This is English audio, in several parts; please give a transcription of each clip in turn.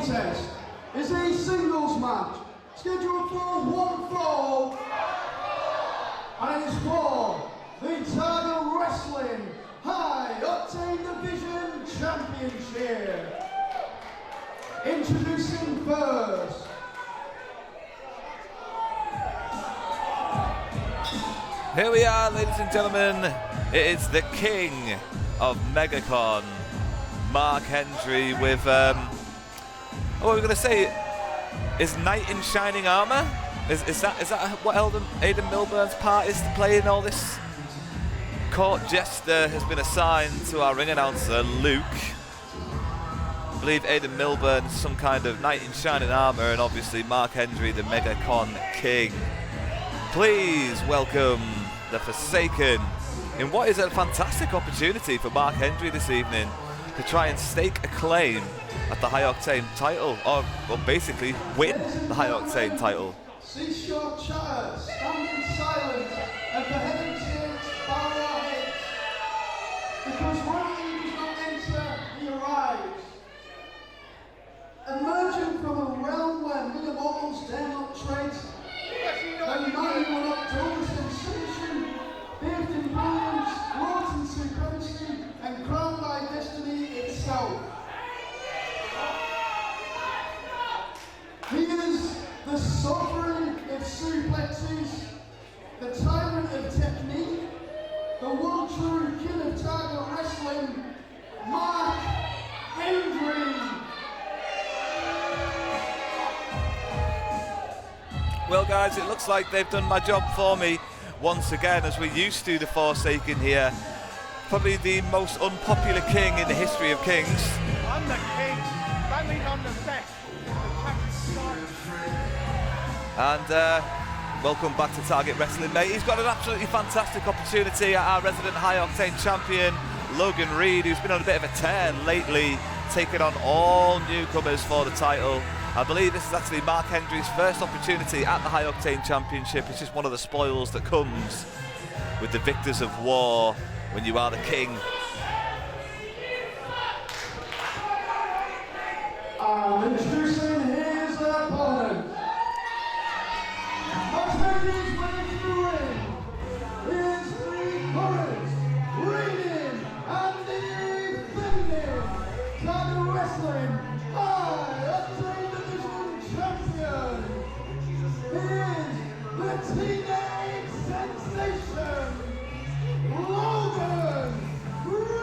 contest is a singles match scheduled for one fall, and it is for the Carlisle Wrestling High Octane Division Championship. Introducing first, here we are, ladies and gentlemen. It is the king of MegaCon, Mark Hendry, with what we're going to say is knight in shining armour. Is that what Aidan Milburn's part is to play in all this? Court jester has been assigned to our ring announcer Luke. I believe Aidan Milburn is some kind of knight in shining armour, and obviously Mark Hendry, the MegaCon king. Please welcome the Forsaken in what is a fantastic opportunity for Mark Hendry this evening to try and stake a claim at the High Octane title, or basically win the High Octane title. cease your chatter, stand in silence, and for heaven's sakes, bow your heads, because royalty does not enter, he arrives. Emerging from a realm where mere mortals dare not trace, and man who will not dull the sensation, bathed in brilliance, wrought in supremacy, and crowned by destiny itself. He is the sovereign of suplexes, the tyrant of technique, the one true king of Carlisle wrestling, Mark Hendry. Well guys, it looks like they've done my job for me once again, as we're used to the Forsaken here. Probably the most unpopular king in the history of kings. I'm the king, standing on the set. And welcome back to Target Wrestling, mate. He's got an absolutely fantastic opportunity at our resident High Octane champion, Logan Reid, who's been on a bit of a tear lately, taking on all newcomers for the title. I believe this is actually Mark Hendry's first opportunity at the High Octane Championship. It's just one of the spoils that comes with the victors of war when you are the king. Introducing his opponent. Octane's way to win is the current, reigning, and defending Carlisle Wrestling High Octane Division Champion. He is the teenage sensation, Logan Reid.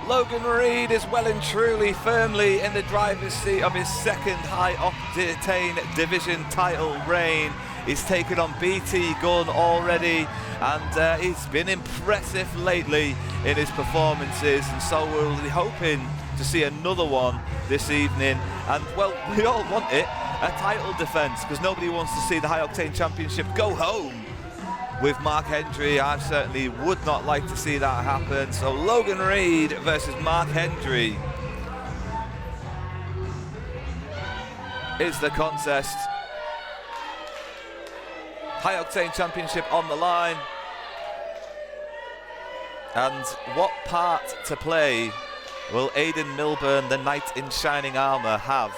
Logan Reid is well and truly firmly in the driver's seat of his second High Octane Division title reign. He's taken on BT Gunn already, and he's been impressive lately in his performances, and so we'll be hoping to see another one this evening. And well, we all want it, a title defense, because nobody wants to see the High Octane Championship go home with Mark Hendry. I certainly would not like to see that happen. So Logan Reid versus Mark Hendry is the contest. High Octane Championship on the line. And what part to play will Aidan Milburn, the knight in shining armour, have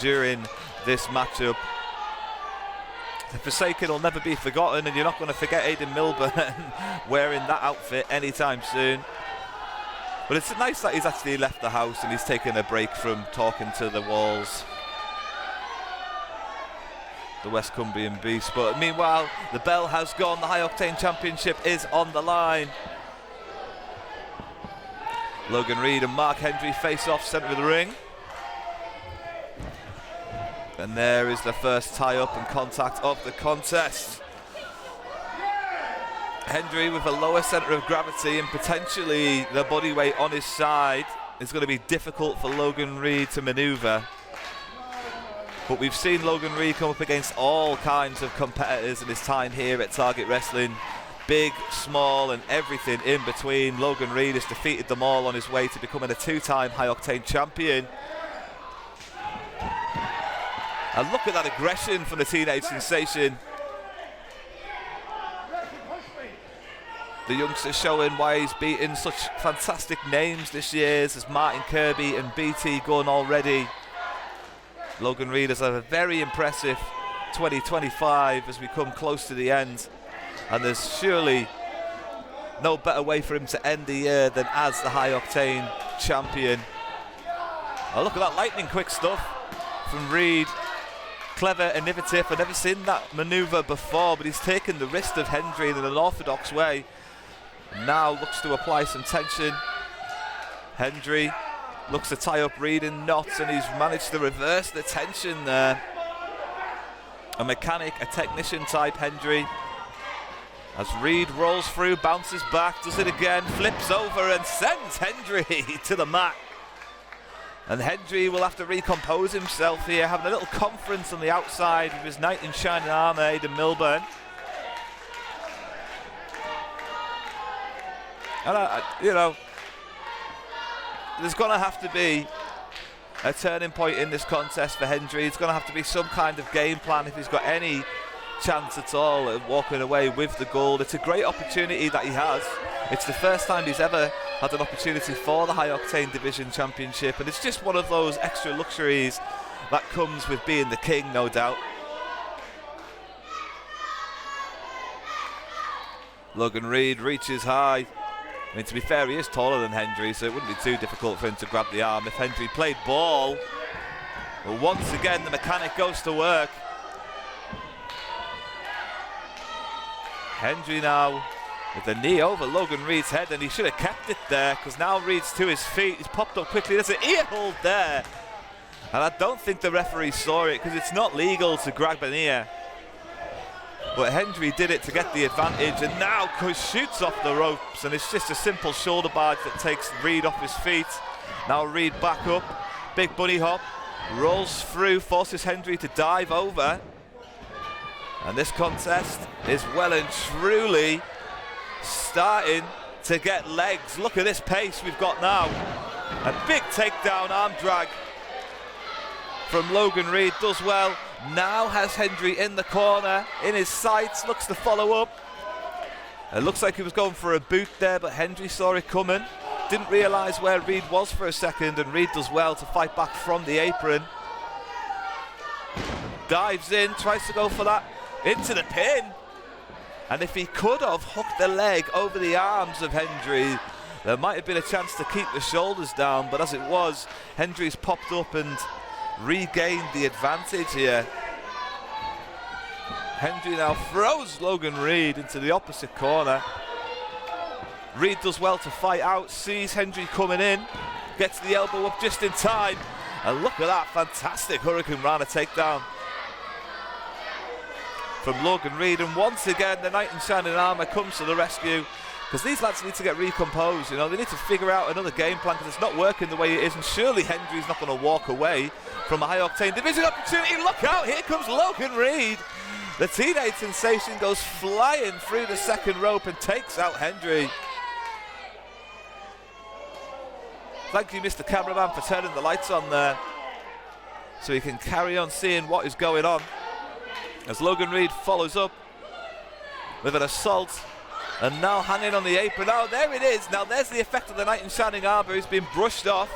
during this matchup? The Forsaken will never be forgotten, and you're not going to forget Aidan Milburn wearing that outfit anytime soon. But it's nice that he's actually left the house and he's taken a break from talking to the walls, the West Cumbrian Beast. But meanwhile, the bell has gone. The High Octane Championship is on the line. Logan Reid and Mark Hendry face off centre of the ring. And there is the first tie-up and contact of the contest. Hendry with a lower centre of gravity and potentially the body weight on his side. It's going to be difficult for Logan Reid to manoeuvre. But we've seen Logan Reid come up against all kinds of competitors in his time here at Target Wrestling. Big, small, and everything in between. Logan Reid has defeated them all on his way to becoming a two-time High Octane champion. And look at that aggression from the teenage sensation. The youngster showing why he's beaten such fantastic names this year. There's Martin Kirby and BT going already. Logan Reid has had a very impressive 2025 as we come close to the end. And there's surely no better way for him to end the year than as the High Octane champion. Oh, look at that lightning quick stuff from Reid. Clever, innovative. I've never seen that manoeuvre before, but he's taken the wrist of Hendry in an unorthodox way. Now looks to apply some tension. Hendry looks to tie up Reid in knots, and he's managed to reverse the tension there. A mechanic, a technician type Hendry. As Reid rolls through, bounces back, does it again, flips over and sends Hendry to the mat. And Hendry will have to recompose himself here, having a little conference on the outside with his knight in shining armour, Aidan Milburn. And you know, there's going to have to be a turning point in this contest for Hendry. It's going to have to be some kind of game plan if he's got any chance at all at walking away with the gold. It's a great opportunity that he has. It's the first time he's ever had an opportunity for the High Octane Division Championship, and it's just one of those extra luxuries that comes with being the king, no doubt. Logan Reid reaches high. I mean, to be fair, he is taller than Hendry, so it wouldn't be too difficult for him to grab the arm if Hendry played ball. But once again, the mechanic goes to work. Hendry now with the knee over Logan Reid's head, and he should have kept it there, because now Reid's to his feet. He's popped up quickly. There's an ear hold there. And I don't think the referee saw it, because it's not legal to grab an ear. But Hendry did it to get the advantage, and now shoots off the ropes, and it's just a simple shoulder barge that takes Reid off his feet. Now Reid back up, big bunny hop, rolls through, forces Hendry to dive over. And this contest is well and truly starting to get legs. Look at this pace we've got now. A big takedown arm drag from Logan Reid, does well. Now has Hendry in the corner, in his sights, looks to follow up. It looks like he was going for a boot there, but Hendry saw it coming. Didn't realise where Reid was for a second, and Reid does well to fight back from the apron. Dives in, tries to go for that, into the pin. And if he could have hooked the leg over the arms of Hendry, there might have been a chance to keep the shoulders down, but as it was, Hendry's popped up and regained the advantage here. Hendry now throws Logan Reid into the opposite corner. Reid does well to fight out, sees Hendry coming in, gets the elbow up just in time, and look at that fantastic Hurricane Rana takedown from Logan Reid. And once again, the knight in shining armour comes to the rescue, because these lads need to get recomposed. You know, they need to figure out another game plan, because it's not working the way it is, and surely Hendry's not going to walk away from a High Octane Division opportunity. Look out, here comes Logan Reid. The teenage sensation goes flying through the second rope and takes out Hendry. Thank you, Mr. Cameraman, for turning the lights on there, so he can carry on seeing what is going on. As Logan Reid follows up with an assault, and now hanging on the apron. Oh, there it is. Now there's the effect of the knight in shining armour. He's been brushed off.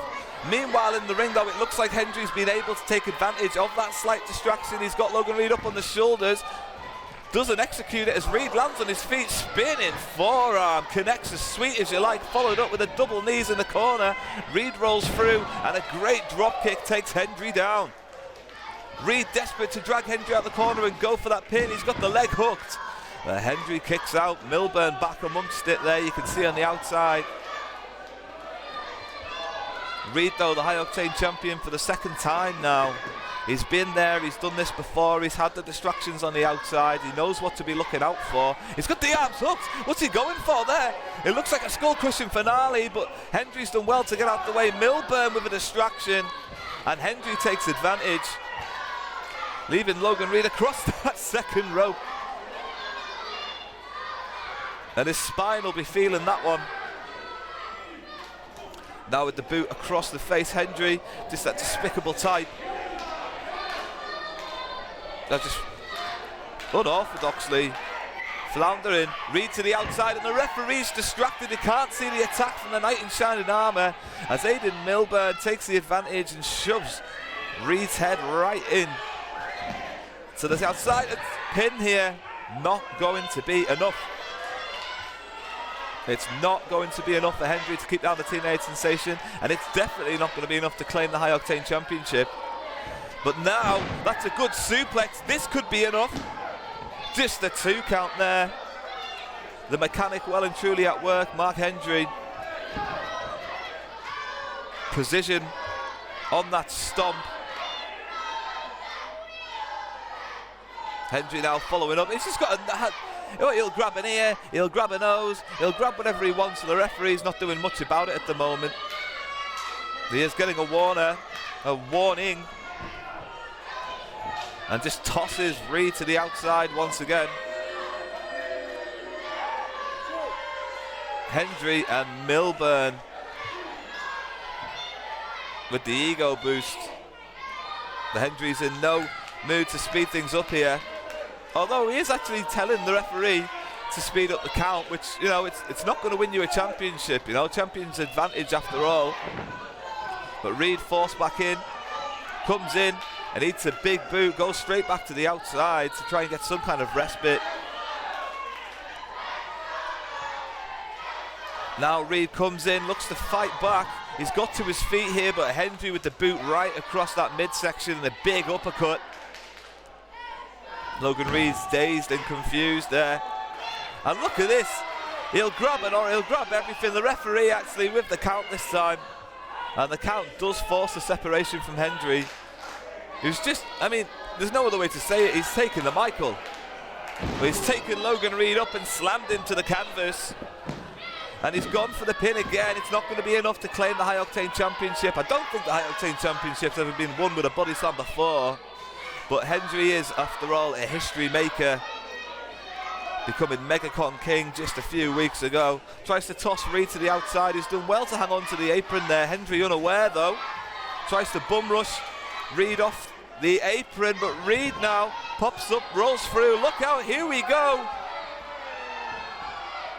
Meanwhile, in the ring, though, it looks like Hendry's been able to take advantage of that slight distraction. He's got Logan Reid up on the shoulders. Doesn't execute it as Reid lands on his feet. Spinning forearm. Connects as sweet as you like. Followed up with a double knees in the corner. Reid rolls through, and a great drop kick takes Hendry down. Reid desperate to drag Hendry out the corner and go for that pin. He's got the leg hooked. But Hendry kicks out. Milburn back amongst it there. You can see on the outside. Reid, though, the High Octane champion for the second time now. He's been there, he's done this before, he's had the distractions on the outside, he knows what to be looking out for. He's got the arms hooked. What's he going for there? It looks like a skull crushing finale, but Hendry's done well to get out the way. Milburn with a distraction, and Hendry takes advantage, leaving Logan Reid across that second rope. And his spine will be feeling that one. Now with the boot across the face, Hendry, just that despicable type. That just unorthodoxly floundering. Reid to the outside, and the referee's distracted. He can't see the attack from the knight in shining armour as Aidan Milburn takes the advantage and shoves Reid's head right in. So there's outside a pin here. Not going to be enough. It's not going to be enough for Hendry to keep down the teenage sensation, and it's definitely not going to be enough to claim the High Octane Championship. But now, that's a good suplex. This could be enough. Just a 2 count there. The mechanic well and truly at work, Mark Hendry. Precision on that stomp. Hendry now following up. He's just got he'll grab an ear, he'll grab a nose, he'll grab whatever he wants, and the referee's not doing much about it at the moment. He is getting a warning, and just tosses Reid to the outside once again. Hendry and Milburn with the ego boost. The Hendry's in no mood to speed things up here. Although he is actually telling the referee to speed up the count, which, you know, it's not going to win you a championship, you know, champion's advantage after all. But Reid forced back in, comes in and eats a big boot, goes straight back to the outside to try and get some kind of respite. Now Reid comes in, looks to fight back. He's got to his feet here, but Hendry with the boot right across that midsection and a big uppercut. Logan Reid's dazed and confused there. And look at this. He'll grab it, or he'll grab everything. The referee actually with the count this time. And the count does force a separation from Hendry, who's just, I mean, there's no other way to say it. He's taken the Michael. But he's taken Logan Reid up and slammed him to the canvas. And he's gone for the pin again. It's not going to be enough to claim the High Octane Championship. I don't think the High Octane Championship's ever been won with a body slam before. But Hendry is, after all, a history maker, becoming MegaCon King just a few weeks ago. Tries to toss Reid to the outside. He's done well to hang on to the apron there. Hendry unaware, though. Tries to bum rush Reid off the apron, but Reid now pops up, rolls through. Look out, here we go.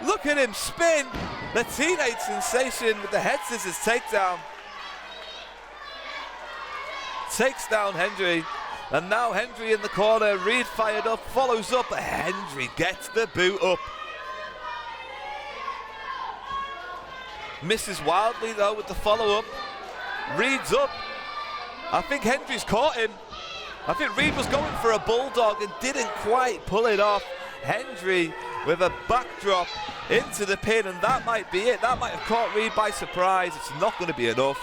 Look at him spin. The teenage sensation with the head scissors takedown. Takes down Hendry. And now Hendry in the corner, Reid fired up, follows up, Hendry gets the boot up. Misses wildly though with the follow-up. Reid's up. I think Hendry's caught him. I think Reid was going for a bulldog and didn't quite pull it off. Hendry with a backdrop into the pin, and that might be it. That might have caught Reid by surprise. It's not going to be enough.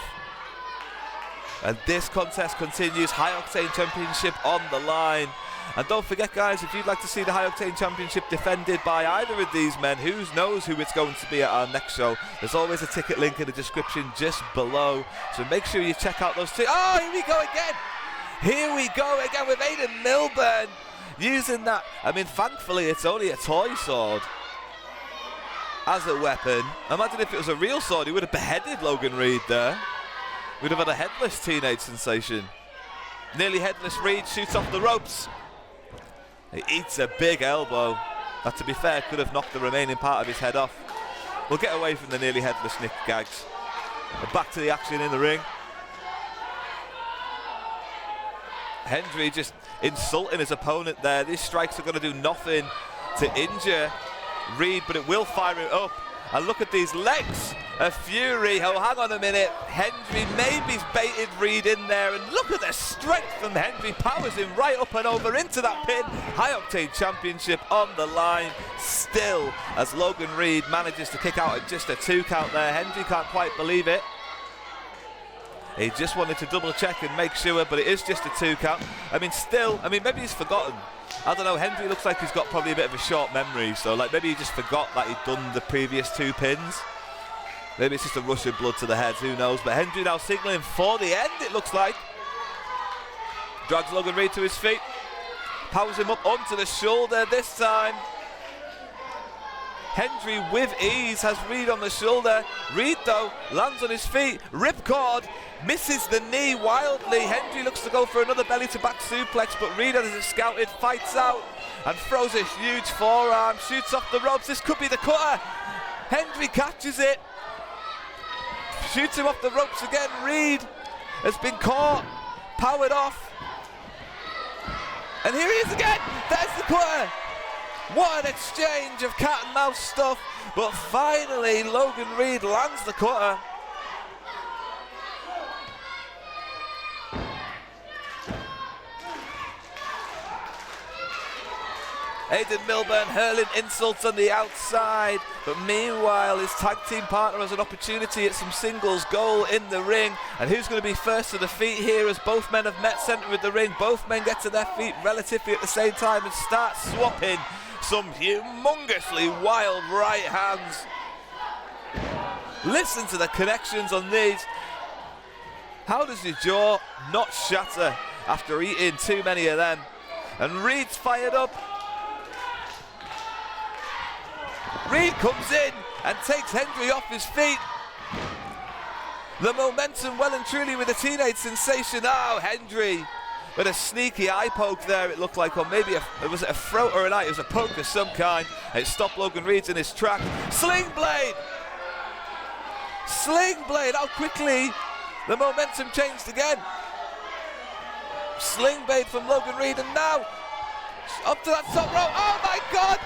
And this contest continues, High Octane Championship on the line. And don't forget, guys, if you'd like to see the High Octane Championship defended by either of these men, who knows who it's going to be at our next show. There's always a ticket link in the description just below. So make sure you check out those two. Oh, here we go again. Here we go again with Aidan Milburn using that. I mean, thankfully, it's only a toy sword as a weapon. Imagine if it was a real sword, he would have beheaded Logan Reid there. We'd have had a headless teenage sensation. Nearly headless Reid shoots off the ropes. He eats a big elbow. That, to be fair, could have knocked the remaining part of his head off. We'll get away from the nearly headless Nick Gags. And back to the action in the ring. Hendry just insulting his opponent there. These strikes are going to do nothing to injure Reid, but it will fire him up. And look at these legs of Fury. Oh, hang on a minute. Hendry maybe's baited Reid in there. And look at the strength from Hendry. Powers him right up and over into that pin. High Octane Championship on the line still, as Logan Reid manages to kick out at just a 2 count there. Hendry can't quite believe it. He just wanted to double check and make sure, but it is just a 2 count. I mean, still, maybe he's forgotten. I don't know, Hendry looks like he's got probably a bit of a short memory, so like maybe he just forgot that he'd done the previous 2 pins. Maybe it's just a rush of blood to the head, who knows. But Hendry now signaling for the end, it looks like. Drags Logan Reid to his feet. Powers him up onto the shoulder this time. Hendry with ease has Reid on the shoulder. Reid though lands on his feet. Ripcord misses the knee wildly. Hendry looks to go for another belly to back suplex, but Reid, as is scouted, fights out. and throws a huge forearm, shoots off the ropes. This could be the cutter. Hendry catches it, shoots him off the ropes again. Reid has been caught, powered off, and here he is again. There's the cutter. What an exchange of cat and mouse stuff, but finally Logan Reid lands the cutter. Aidan Milburn hurling insults on the outside, but meanwhile his tag team partner has an opportunity at some singles goal in the ring. And who's going to be first to the feet here, as both men have met centre of the ring? Both men get to their feet relatively at the same time and start swapping some humongously wild right hands. Listen to the connections on these. How does your jaw not shatter after eating too many of them? And Reid's fired up. Reid comes in and takes Hendry off his feet. The momentum well and truly with the teenage sensation. Oh, Hendry with a sneaky eye poke there, it looked like, or maybe was it a throat or an eye? It was a poke of some kind. It stopped Logan Reid in his track. Sling blade! Sling blade! How quickly the momentum changed again. Sling blade from Logan Reid, and now up to that top rope. Oh my God!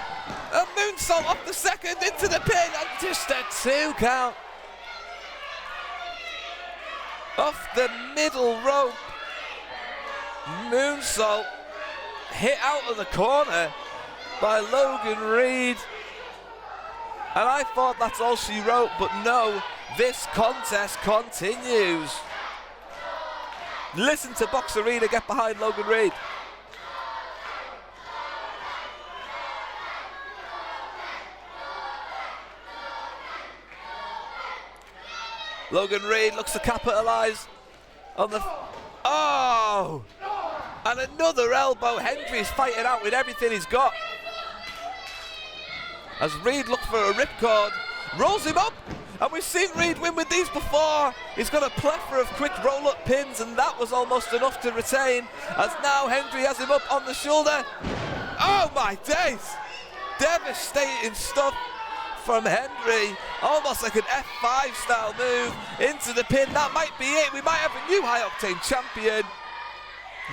A moonsault off the second into the pin, and just a 2 count. Off the middle rope. Moonsault hit out of the corner by Logan Reid. And I thought that's all she wrote, but no, this contest continues. Listen to Box Arena get behind Logan Reid. Logan Reid looks to capitalise on the... Oh! And another elbow. Hendry's fighting out with everything he's got. As Reid looks for a ripcord, rolls him up. And we've seen Reid win with these before. He's got a plethora of quick roll-up pins, and that was almost enough to retain. As now Hendry has him up on the shoulder. Oh my days! Devastating stuff from Hendry, almost like an F5 style move into the pin. That might be it. We might have a new High Octane champion.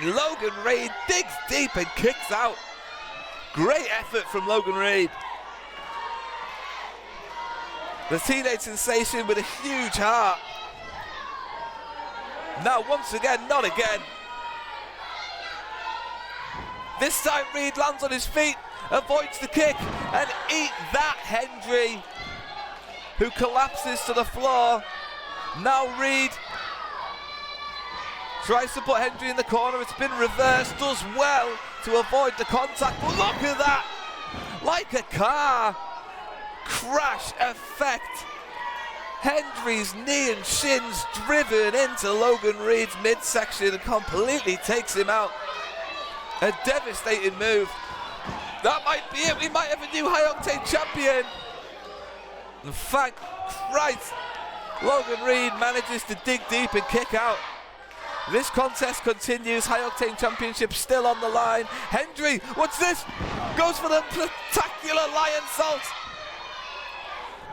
Logan Reid digs deep and kicks out. Great effort from Logan Reid. The teenage sensation with a huge heart. Now once again, not again. This time Reid lands on his feet, avoids the kick, and eat that, Hendry, who collapses to the floor. Now Reid tries to put Hendry in the corner. It's been reversed, does well to avoid the contact, but look at that, like a car crash effect. Hendry's knee and shins driven into Logan Reid's midsection and completely takes him out. A devastating move. That might be it. We might have a new High Octane champion. And thank Christ, Logan Reid manages to dig deep and kick out. This contest continues. High Octane championship still on the line. Hendry, what's this? Goes for the spectacular lion salt.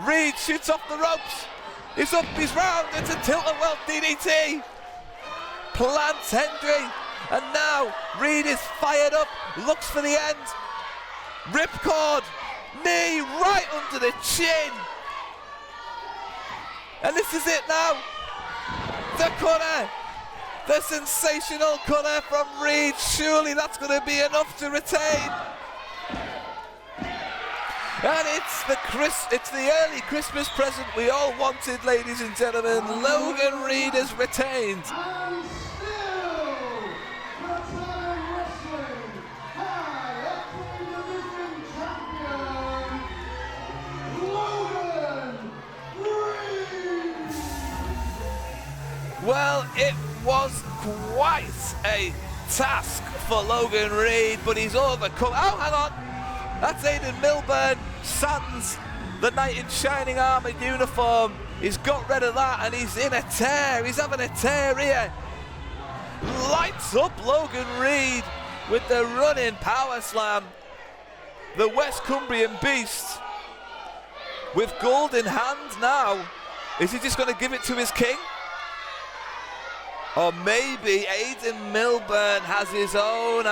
Reid shoots off the ropes. He's up, he's round. It's a tilt-a-whirl DDT. Plants Hendry. And now Reid is fired up. Looks for the end. Ripcord, knee right under the chin. And this is it now. The cutter, the sensational cutter from Reid. Surely that's going to be enough to retain. And it's the early Christmas present we all wanted, ladies and gentlemen. Logan Reid is retained. Well, it was quite a task for Logan Reid, but he's overcome. Oh, hang on. That's Aidan Milburn, sans the knight in shining armour uniform. He's got rid of that and he's in a tear. He's having a tear here. Lights up Logan Reid with the running power slam. the West Cumbrian beast, with gold in hand now. Is he just going to give it to his king? Or maybe Aidan Milburn has his own